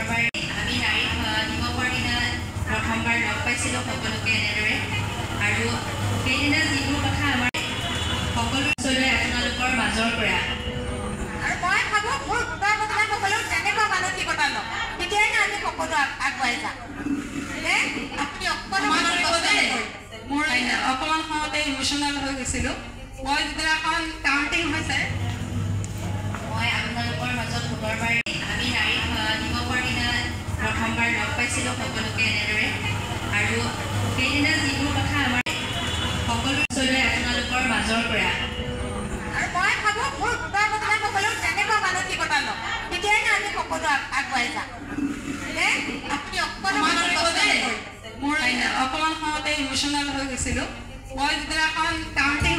বুধবাৰে আমি নাৰী দিৱসৰ দিনা প্ৰথমবাৰ লগ পাইছিলোঁ সকলোকে এনেদৰে আৰু সেইদিনা যিবোৰ কথা আমাৰ সকলো চলে আপোনালোকৰ মাজৰ পৰা আৰু মই ভাবোঁ মোৰ গোটৰ মহিলাসকলৰ তেনেকুৱা মানসিকতা ন তেতিয়াই না আমি সকলো আগুৱাই যাম মোৰ অকণমান সময়তে ইমোশ্যনেল হৈ গৈছিলোঁ মই যিদিনাখন কাউণ্টিং হৈছে মই আপোনালোকৰ মাজত বুধবাৰে আমি নাৰী দিৱসৰ দিনা প্ৰথমবাৰ লগ পাইছিলোঁ সকলোকে এনেদৰে আৰু সেইদিনা যিবোৰ কথা আমাৰ সকলো চলে আপোনালোকৰ মাজৰ পৰা আৰু মই ভাবোঁ মোৰ গোটৰ মহিলাসকলৰ তেনেকুৱা মানসিকতা ন তেতিয়াই না আমি সকলো আগুৱাই যাম মোৰ অকণমান সময়তে ইমোশ্যনেল হৈ গৈছিলোঁ মই যিদিনাখন কাউণ্টিং